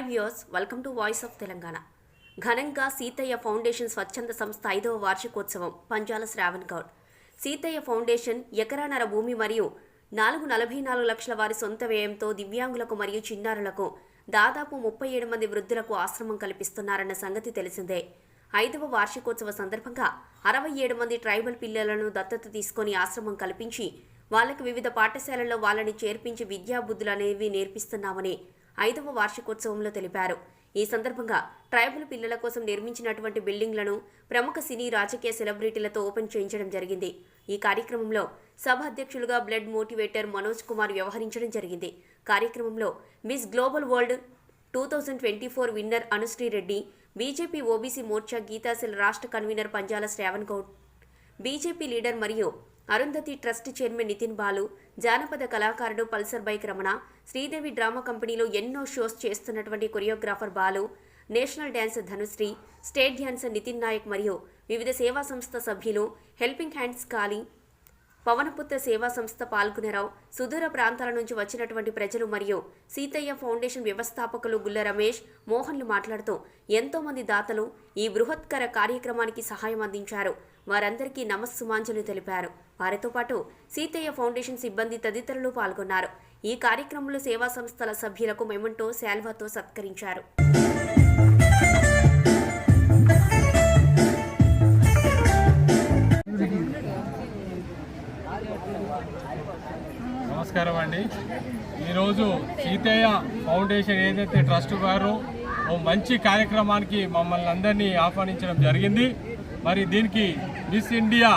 Viewers, welcome to voice of Telangana. ఘనంగా Seethayya foundation స్వచ్ఛంద సంస్థ 5వ వార్షికోత్సవం పంజాల శ్రావణ్ గౌడ్. సీతయ్య ఫౌండేషన్ ఎకరాన్నర భూమి మరియు 44 లక్షల వారి సొంత వ్యయంతో దివ్యాంగులకు మరియు చిన్నారులకు దాదాపు 37 మంది వృద్ధులకు ఆశ్రమం కల్పిస్తున్నారన్న సంగతి తెలిసిందే. 5వ వార్షికోత్సవ సందర్భంగా 67 మంది ట్రైబల్ పిల్లలను దత్తత తీసుకొని ఆశ్రమం కల్పించి వాళ్లకు వివిధ పాఠశాలల్లో వాళ్ళని చేర్పించి విద్యాబుద్ధులు అనేవి నేర్పిస్తున్నామని 5వ వార్షికోత్సవంలో తెలిపారు. ఈ సందర్భంగా ట్రైబల్ పిల్లల కోసం నిర్మించినటువంటి బిల్డింగ్లను ప్రముఖ సినీ రాజకీయ సెలబ్రిటీలతో ఓపెన్ చేయించడం జరిగింది. ఈ కార్యక్రమంలో సభ అధ్యక్షులుగా బ్లడ్ మోటివేటర్ మనోజ్ కుమార్ వ్యవహరించడం జరిగింది. కార్యక్రమంలో miss global world 2024 winner Anushree Reddy, BJP OBC Morcha గీతాసెల్ రాష్ట్ర convener Panjala Shravan Goud, BJP leader మరియు అరుంధతి ట్రస్ట్ చైర్మన్ నితిన్ బాలు, జానపద కళాకారుడు Pulsar bike Ramana, Sridevi drama కంపెనీలో ఎన్నో షోస్ చేస్తున్నటువంటి choreographer Balu, national dancer Dhanushree, state dancer Nitin Naik మరియు వివిధ సేవా సంస్థ సభ్యులు, హెల్పింగ్ హ్యాండ్స్ కాళీ, పవనపుత్ర సేవా సంస్థ పాల్గొనరావు, సుదూర ప్రాంతాల నుంచి వచ్చినటువంటి ప్రజలు మరియు సీతయ్య ఫౌండేషన్ వ్యవస్థాపకులు గుల్ల రమేష్, మోహన్లు మాట్లాడుతూ ఎంతో మంది దాతలు ఈ బృహత్కర కార్యక్రమానికి సహాయం అందించారు. వారందరికీ నమస్సుమాంజలు తెలిపారు. వారితో పాటు సీతయ్య ఫౌండేషన్ సిబ్బంది తదితరులు పాల్గొన్నారు. ఈ కార్యక్రమంలో సేవా సంస్థల సభ్యులకు మెమంటో శాల్వాతో సత్కరించారు. నమస్కారం అండి. ఈరోజు సీతయ్య ఫౌండేషన్ ఏదైతే ట్రస్ట్ వారు ఓ మంచి కార్యక్రమానికి మమ్మల్ని అందరినీ ఆహ్వానించడం జరిగింది. మరి దీనికి మిస్ ఇండియా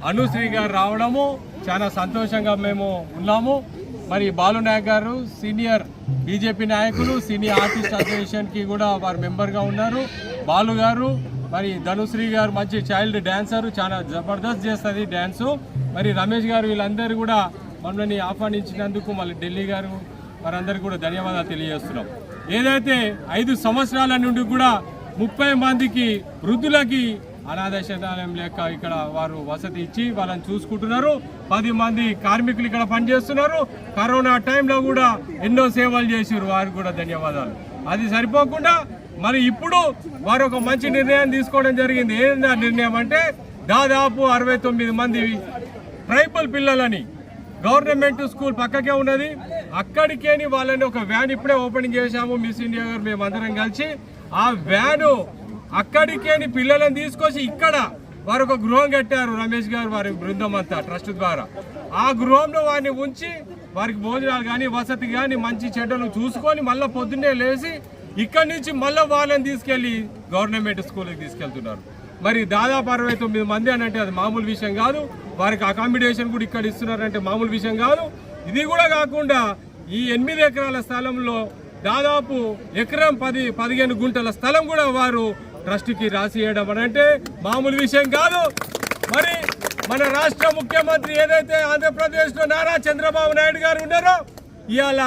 అనుశ్రీ గారు రావడము చాలా సంతోషంగా మేము ఉన్నాము. మరి బాలు నాయక్ గారు సీనియర్ బీజేపీ నాయకులు, సీనియర్ ఆర్టిస్ట్ అసోసియేషన్కి కూడా వారు మెంబర్గా ఉన్నారు. బాలు గారు, మరి ధనుశ్రీ గారు మంచి చైల్డ్ డాన్సరు, చాలా జబర్దస్త్ చేస్తుంది డ్యాన్సు. మరి రమేష్ గారు, వీళ్ళందరూ కూడా మమ్మల్ని ఆహ్వానించినందుకు మళ్ళీ ఢిల్లీ గారు వారందరికీ కూడా ధన్యవాదాలు తెలియజేస్తున్నాం. ఏదైతే 5 సంవత్సరాల నుండి కూడా 30 మందికి వృద్ధులకి అనాథ శరణాలయం లెక్క ఇక్కడ వారు వసతి ఇచ్చి వాళ్ళని చూసుకుంటున్నారు. 10 మంది కార్మికులు ఇక్కడ పనిచేస్తున్నారు. కరోనా టైంలో కూడా ఎన్నో సేవలు చేసారు, వారికి కూడా ధన్యవాదాలు. అది సరిపోకుండా మరి ఇప్పుడు వారు ఒక మంచి నిర్ణయం తీసుకోవడం జరిగింది. ఏంటంటే ఆ నిర్ణయం అంటే దాదాపు 69 మంది ట్రైబల్ పిల్లలని గవర్నమెంట్ స్కూల్ పక్కకే ఉన్నది, అక్కడికేని వాళ్ళని ఒక వ్యాన్ ఇప్పుడే ఓపెనింగ్ చేశాము మిస్ ఇండియా గారు మేమందరం కలిసి. ఆ వ్యాను అక్కడికేని పిల్లలను తీసుకొచ్చి ఇక్కడ వారు ఒక గృహం కట్టారు. రమేష్ గారు వారి బృందం అంతా ట్రస్ట్ ద్వారా ఆ గృహంలో వారిని ఉంచి వారికి భోజనాలు కానీ వసతి కానీ మంచి చెడ్డలు చూసుకొని మళ్ళీ పొద్దున్నే లేచి ఇక్కడి నుంచి మళ్ళీ వాళ్ళని తీసుకెళ్ళి గవర్నమెంట్ స్కూల్కి తీసుకెళ్తున్నారు. మరి దాదాపు 69 మంది అని అంటే అది మామూలు విషయం కాదు. వారికి అకామిడేషన్ కూడా ఇక్కడ ఇస్తున్నారంటే మామూలు విషయం కాదు. ఇది కూడా కాకుండా ఈ 8 ఎకరాల స్థలంలో దాదాపు ఎకరం 15 గుంటల స్థలం కూడా వారు ట్రస్ట్కి రాసియడం అని అంటే మామూలు విషయం కాదు. మరి మన రాష్ట్ర ముఖ్యమంత్రి ఏదైతే ఆంధ్రప్రదేశ్లో నారా చంద్రబాబు నాయుడు గారు ఉన్నారో, ఇవాళ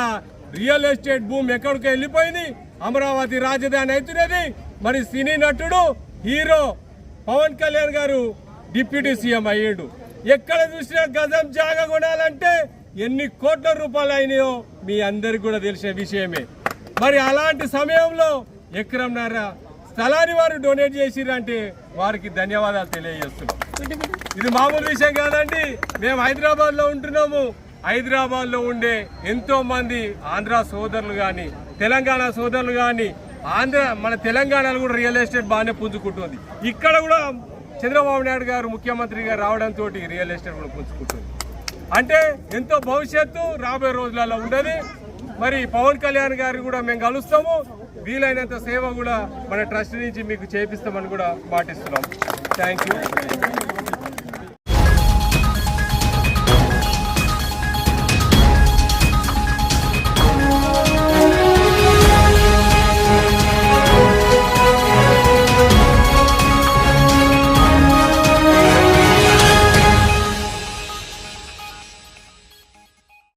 రియల్ ఎస్టేట్ భూమి ఎక్కడికి వెళ్ళిపోయింది, అమరావతి రాజధాని అవుతున్నది. మరి సినీ నటుడు హీరో పవన్ కళ్యాణ్ గారు డిప్యూటీ సీఎం అయ్యాడు. ఎక్కడ చూసినా గజం జాగా కొనాలంటే ఎన్ని కోట్ల రూపాయలు అయినాయో మీ అందరికి కూడా తెలిసిన విషయమే. మరి అలాంటి సమయంలో ఎకరంన్నర స్థలాన్ని వారు డొనేట్ చేసిరంటే వారికి ధన్యవాదాలు తెలియజేస్తున్నాం. ఇది మామూలు విషయం కాదండి. మేము హైదరాబాద్లో ఉంటున్నాము. హైదరాబాద్లో ఉండే ఎంతో మంది ఆంధ్ర సోదరులు కానీ తెలంగాణ సోదరులు కానీ మన తెలంగాణలో కూడా రియల్ ఎస్టేట్ బాగానే పుంజుకుంటుంది. ఇక్కడ కూడా చంద్రబాబు నాయుడు గారు ముఖ్యమంత్రి గారు రావడంతో రియల్ ఎస్టేట్ కూడా పుంజుకుంటుంది. అంటే ఎంతో భవిష్యత్తు రాబోయే రోజులలో ఉండదు. మరి పవన్ కళ్యాణ్ గారు కూడా మేము కలుస్తాము. వీలైనంత సేవ కూడా మన ట్రస్ట్ నుంచి మీకు చేపిస్తామని కూడా పాటిస్తున్నాం. Thank you.